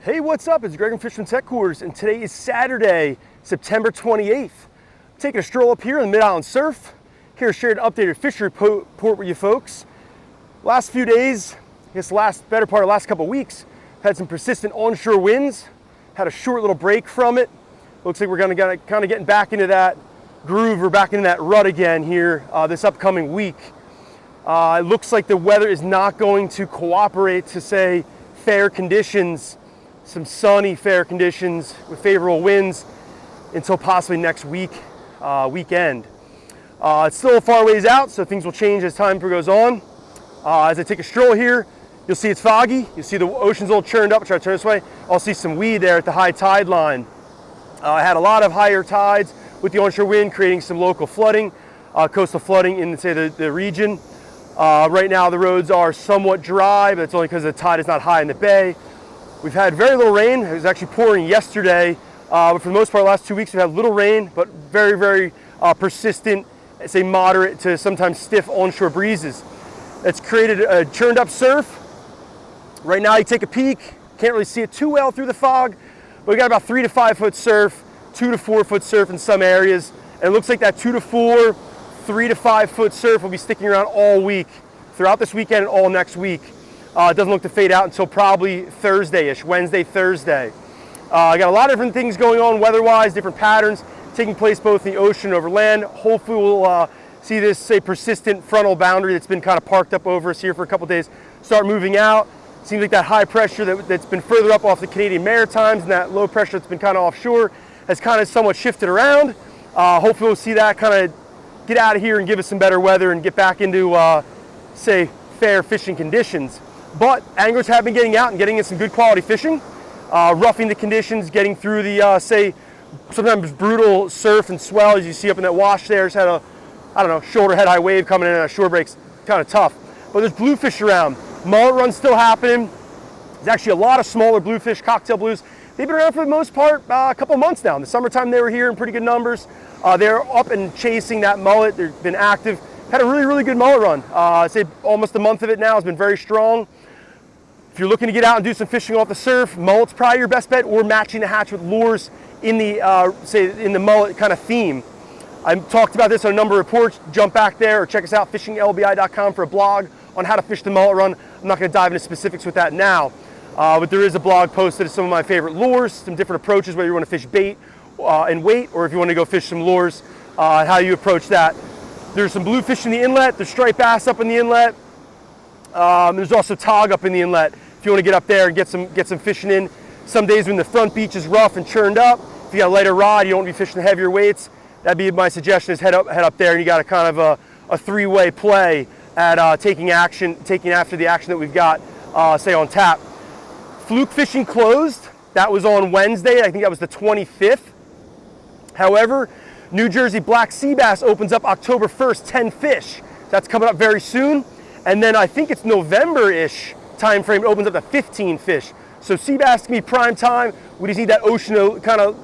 Hey, what's up? It's Greg from Fisherman's Headquarters, and today is Saturday, September 28th. Taking a stroll up here in the Mid-Island Surf. Here to share an updated fishing report with you folks. Last few days, I guess the better part of the last couple of weeks, had some persistent onshore winds. Had a short little break from it. Looks like we're kind of getting back into that groove. We're back into that rut again here this upcoming week. It looks like the weather is not going to cooperate to say fair conditions, some sunny fair conditions with favorable winds until possibly next week, weekend. It's still a far ways out, so things will change as time goes on. As I take a stroll here, you'll see it's foggy. You'll see the ocean's a little churned up. I'll try to turn this way. I'll see some weed there at the high tide line. I had a lot of higher tides with the onshore wind creating some local flooding, coastal flooding in, say, the region. Right now the roads are somewhat dry, but it's only because the tide is not high in the bay. We've had very little rain. It was actually pouring yesterday, but for the most part, the last 2 weeks we've had little rain, but very, very persistent, say moderate to sometimes stiff onshore breezes. It's created a churned up surf. Right now you take a peek, can't really see it too well through the fog, but we got about 3 to 5 foot surf, 2 to 4 foot surf in some areas, and it looks like that 2 to 4, 3 to 5 foot surf will be sticking around all week, throughout this weekend and all next week. It doesn't look to fade out until probably Thursday-ish, Wednesday, Thursday. I got a lot of different things going on weather-wise, different patterns taking place both in the ocean and over land. Hopefully we'll see this, say, persistent frontal boundary that's been kind of parked up over us here for a couple days start moving out. Seems like that high pressure that's been further up off the Canadian Maritimes and that low pressure that's been kind of offshore has kind of somewhat shifted around. Hopefully we'll see that kind of get out of here and give us some better weather and get back into, say, fair fishing conditions. But anglers have been getting out and getting in some good quality fishing, roughing the conditions, getting through the, say, sometimes brutal surf and swell, as you see up in that wash there. It's had a, I don't know, shoulder head high wave coming in on shore breaks, kind of tough. But there's bluefish around. Mullet run's still happening. There's actually a lot of smaller bluefish, cocktail blues. They've been around for the most part a couple months now. In the summertime they were here in pretty good numbers. They're up and chasing that mullet. They've been active. Had a really, really good mullet run. I'd say almost a month of it now has been very strong. If you're looking to get out and do some fishing off the surf, mullet's probably your best bet, or matching the hatch with lures in the, say, in the mullet kind of theme. I've talked about this on a number of reports. Jump back there or check us out, fishinglbi.com, for a blog on how to fish the mullet run. I'm not going to dive into specifics with that now, but there is a blog posted of some of my favorite lures, some different approaches, whether you want to fish bait and weight, or if you want to go fish some lures, how you approach that. There's some bluefish in the inlet. There's striped bass up in the inlet. There's also tog up in the inlet. If you want to get up there and get some fishing in. Some days when the front beach is rough and churned up, if you got a lighter rod, you don't want to be fishing the heavier weights, that'd be my suggestion, is head up there, and you got a kind of a three-way play at taking after the action that we've got, say, on tap. Fluke fishing closed. That was on Wednesday. I think that was the 25th. However, New Jersey black sea bass opens up October 1st, 10 fish. That's coming up very soon. And then I think it's November-ish time frame, it opens up to 15 fish. So sea bass can be prime time. We just need that ocean to kind of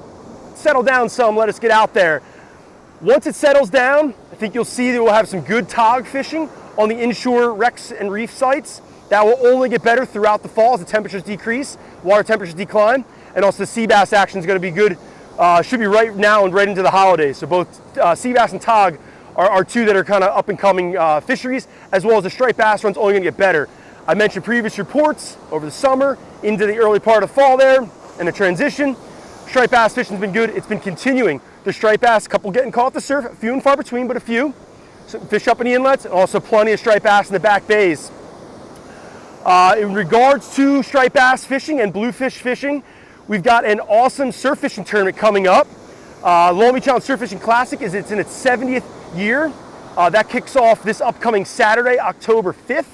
settle down some, let us get out there. Once it settles down, I think you'll see that we'll have some good tog fishing on the inshore wrecks and reef sites. That will only get better throughout the fall as the temperatures decrease, water temperatures decline, and also the sea bass action is going to be good. Should be right now and right into the holidays. So both sea bass and tog are two that are kind of up and coming fisheries, as well as the striped bass run's only going to get better. I mentioned previous reports over the summer into the early part of fall there and the transition. Striped bass fishing's been good. It's been continuing. The striped bass, a couple getting caught at the surf, few and far between, but a few. So fish up in the inlets, and also plenty of striped bass in the back bays. In regards to striped bass fishing and bluefish fishing, we've got an awesome surf fishing tournament coming up. Long Beach Island Surf Fishing Classic it's in its 70th year. That kicks off this upcoming Saturday, October 5th.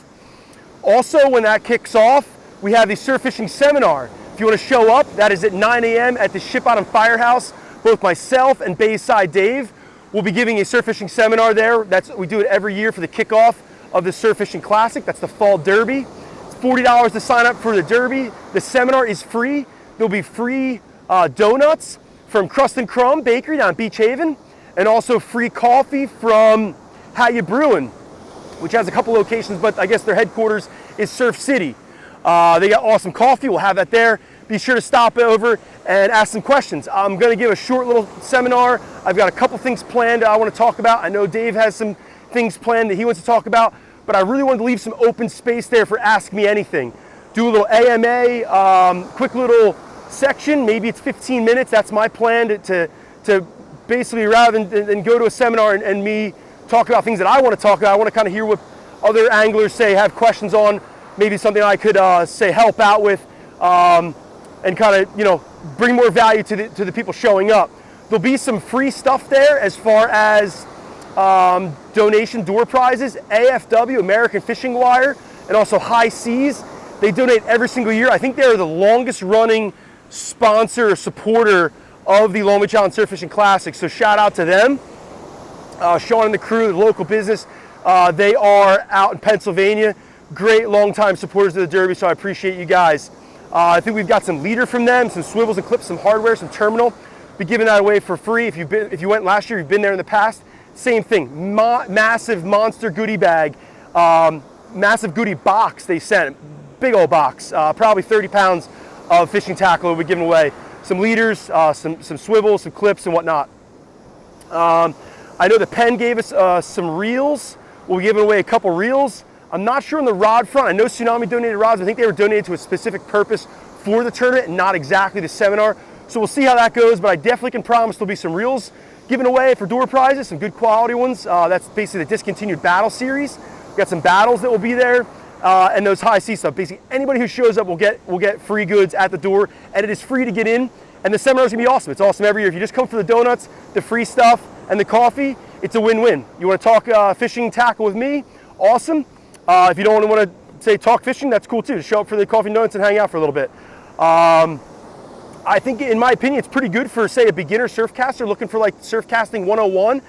Also, when that kicks off, we have the surf fishing seminar. If you want to show up, that is at 9 a.m. at the Ship Bottom Firehouse. Both myself and Bayside Dave will be giving a surf fishing seminar there. We do it every year for the kickoff of the Surf Fishing Classic. That's the Fall Derby. It's $40 to sign up for the Derby. The seminar is free. There'll be free donuts from Crust and Crumb Bakery down Beach Haven, and also free coffee from How You Brewin', which has a couple locations, but I guess their headquarters is Surf City. They got awesome coffee. We'll have that there. be sure to stop over and ask some questions. I'm going to give a short little seminar. I've got a couple things planned I want to talk about. I know Dave has some things planned that he wants to talk about, but I really wanted to leave some open space there for Ask Me Anything. Do a little AMA, quick little section, maybe it's 15 minutes. That's my plan to basically, rather than go to a seminar and me talk about things that I want to talk about, I want to kind of hear what other anglers say, have questions on, maybe something I could say help out with, and kind of bring more value to the people showing up. There'll be some free stuff there as far as donation door prizes. AFW, American Fishing Wire, and also High Seas. They donate every single year. I think they're the longest running sponsor or supporter of the Long Beach Island Surf Fishing Classic. So shout out to them. Sean and the crew, the local business. They are out in Pennsylvania. Great longtime supporters of the Derby, so I appreciate you guys. I think we've got some leader from them, some swivels and clips, some hardware, some terminal. Be giving that away for free. If you went last year, you've been there in the past. Same thing, massive monster goodie bag, massive goodie box they sent. Big old box, probably 30 pounds of fishing tackle we'll be giving away. Some leaders, some swivels, some clips and whatnot. I know the Penn gave us some reels. We'll be giving away a couple reels. I'm not sure on the rod front. I know Tsunami donated rods. I think they were donated to a specific purpose for the tournament and not exactly the seminar. So we'll see how that goes, but I definitely can promise there'll be some reels given away for door prizes, some good quality ones. That's basically the discontinued battle series. We've got some battles that will be there. And those high sea stuff. Basically, anybody who shows up will get free goods at the door, and it is free to get in. And the seminar is gonna be awesome. It's awesome every year. If you just come for the donuts, the free stuff, and the coffee, it's a win-win. You want to talk fishing tackle with me? Awesome. If you don't want to say talk fishing, that's cool too. Just show up for the coffee and donuts and hang out for a little bit. I think, in my opinion, it's pretty good for, say, a beginner surf caster looking for like surf casting 101.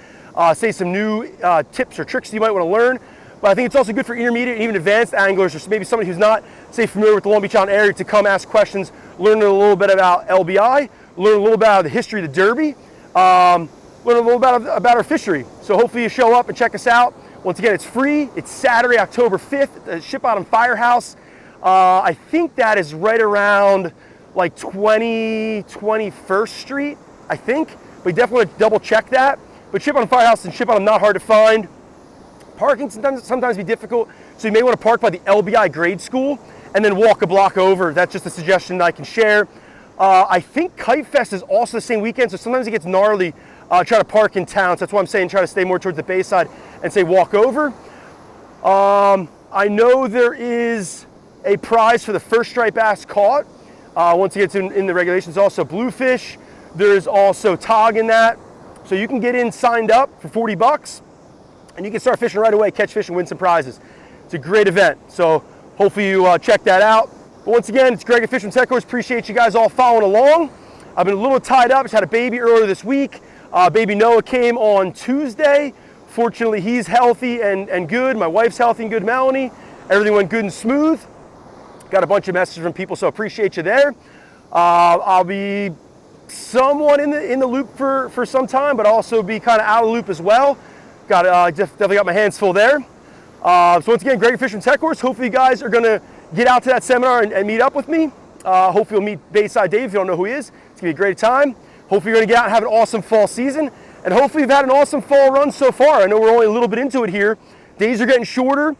Say some new tips or tricks you might want to learn. But I think it's also good for intermediate and even advanced anglers, or maybe somebody who's not, say, familiar with the Long Beach Island area, to come ask questions, learn a little bit about LBI, learn a little bit about the history of the Derby, learn a little about our fishery. So hopefully you show up and check us out. Once again, it's free. It's Saturday, October 5th at the Ship Bottom Firehouse. I think that is right around like 21st Street, I think. But you definitely want to double check that. But Ship Bottom Firehouse and Ship Bottom not hard to find. Parking sometimes be difficult, so you may want to park by the LBI grade school and then walk a block over. That's just a suggestion that I can share. I think Kite Fest is also the same weekend, so sometimes it gets gnarly trying to park in town. So that's why I'm saying try to stay more towards the Bayside and say walk over. I know there is a prize for the first striped bass caught. Once it gets in the regulations, also bluefish. There's also tog in that. So you can get in signed up for 40 bucks. And you can start fishing right away, catch fish and win some prizes. It's a great event, so hopefully you check that out. But once again, it's Greg at Fisherman's Headquarters. Appreciate you guys all following along. I've been a little tied up. Just had a baby earlier this week. Baby Noah came on Tuesday. Fortunately, he's healthy and good. My wife's healthy and good, Melanie. Everything went good and smooth. Got a bunch of messages from people, so appreciate you there. I'll be somewhat in the loop for some time, but also be kind of out of the loop as well. Definitely got my hands full there. So once again, Greg Fisherman's Headquarters. Hopefully you guys are gonna get out to that seminar and meet up with me. Hopefully you'll meet Bayside Dave if you don't know who he is. It's gonna be a great time. Hopefully you're gonna get out and have an awesome fall season. And hopefully you've had an awesome fall run so far. I know we're only a little bit into it here. Days are getting shorter.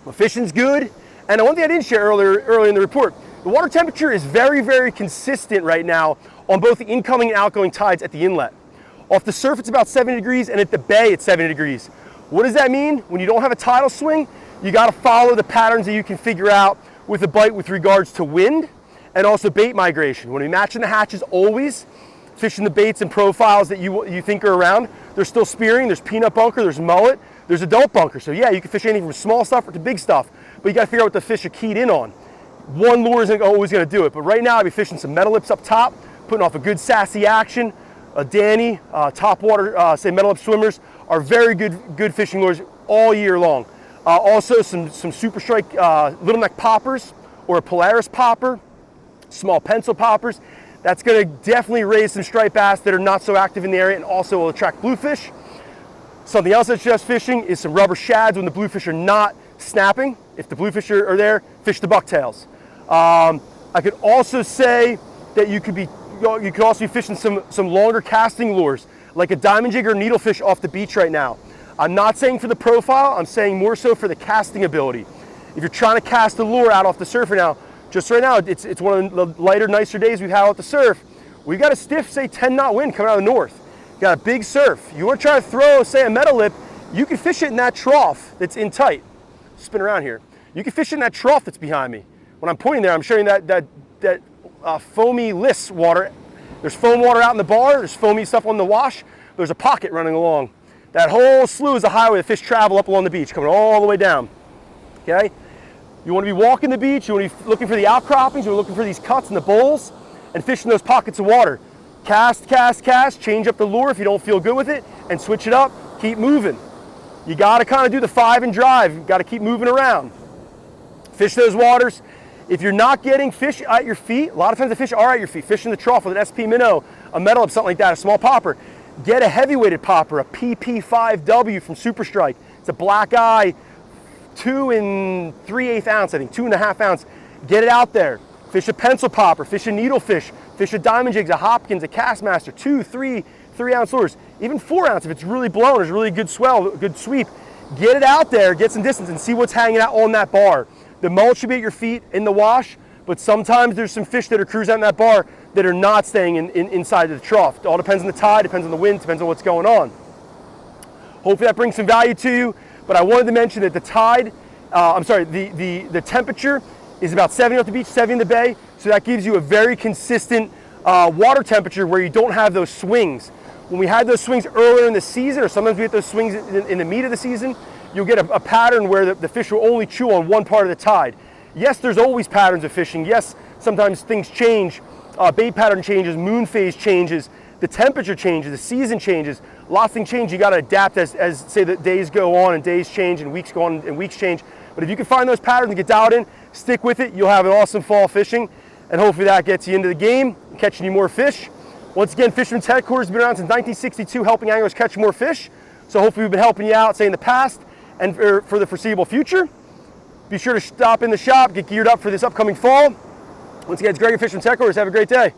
The fishing's good. And one thing I didn't share earlier in the report, the water temperature is very, very consistent right now on both the incoming and outgoing tides at the inlet. Off the surf, it's about 70 degrees, and at the bay, it's 70 degrees. What does that mean? When you don't have a tidal swing, you gotta follow the patterns that you can figure out with a bite with regards to wind and also bait migration. When we matching the hatches always, fishing the baits and profiles that you think are around, there's still spearing, there's peanut bunker, there's mullet, there's adult bunker. So yeah, you can fish anything from small stuff to big stuff, but you gotta figure out what the fish are keyed in on. One lure isn't always gonna do it, but right now I'll be fishing some metal lips up top, putting off a good sassy action. Danny, top water, say metal lip swimmers are very good fishing lures all year long. Also some super strike little neck poppers or a Polaris popper, small pencil poppers. That's gonna definitely raise some striped bass that are not so active in the area and also will attract bluefish. Something else that's just fishing is some rubber shads when the bluefish are not snapping. If the bluefish are there, fish the bucktails. I I could also say that you could also be fishing some longer casting lures, like a diamond jig or needlefish off the beach right now. I'm not saying for the profile, I'm saying more so for the casting ability. If you're trying to cast a lure out off the surf right now, just right now, it's one of the lighter, nicer days we've had out the surf. We've got a stiff, say 10 knot wind coming out of the north. Got a big surf. You want to try to throw, say, a metal lip, you can fish it in that trough that's in tight. Spin around here. You can fish it in that trough that's behind me. When I'm pointing there, I'm showing that foamy list water. There's foam water out in the bar, there's foamy stuff on the wash, there's a pocket running along. That whole slough is a highway that fish travel up along the beach, coming all the way down, okay? You want to be walking the beach, you want to be looking for the outcroppings, you're looking for these cuts in the bowls, and fishing those pockets of water. Cast, cast, cast, change up the lure if you don't feel good with it, and switch it up, keep moving. You got to kind of do the 5 and drive, you got to keep moving around. Fish those waters. If you're not getting fish at your feet, a lot of times the fish are at your feet. Fish in the trough with an SP minnow, a metal up, something like that, a small popper. Get a heavy-weighted popper, a PP5W from Super Strike. It's a black eye, 2 3/8 ounce, I think, 2.5 ounce. Get it out there. Fish a pencil popper, fish a needlefish, fish a diamond jigs, a Hopkins, a Castmaster, 2, 3 ounce lures, even 4 ounce if it's really blown, there's really good swell, good sweep. Get it out there, get some distance and see what's hanging out on that bar. The mullet should be at your feet in the wash, but sometimes there's some fish that are cruising out in that bar that are not staying inside of the trough. It all depends on the tide, depends on the wind, depends on what's going on. Hopefully that brings some value to you, but I wanted to mention that the tide, the temperature is about 70 off the beach, 70 in the bay, so that gives you a very consistent water temperature where you don't have those swings. When we had those swings earlier in the season, or sometimes we get those swings in the meat of the season, you'll get a pattern where the fish will only chew on one part of the tide. Yes, there's always patterns of fishing. Yes, sometimes things change. Bait pattern changes, moon phase changes, the temperature changes, the season changes. Lots of things change. You got to adapt as say the days go on and days change and weeks go on and weeks change. But if you can find those patterns and get dialed in, stick with it. You'll have an awesome fall fishing, and hopefully that gets you into the game, catching you more fish. Once again, Fisherman's Headquarters has been around since 1962, helping anglers catch more fish. So hopefully we've been helping you out, say in the past, and for the foreseeable future. Be sure to stop in the shop, get geared up for this upcoming fall. Once again, it's Greg at Fisherman's Headquarters. Have a great day.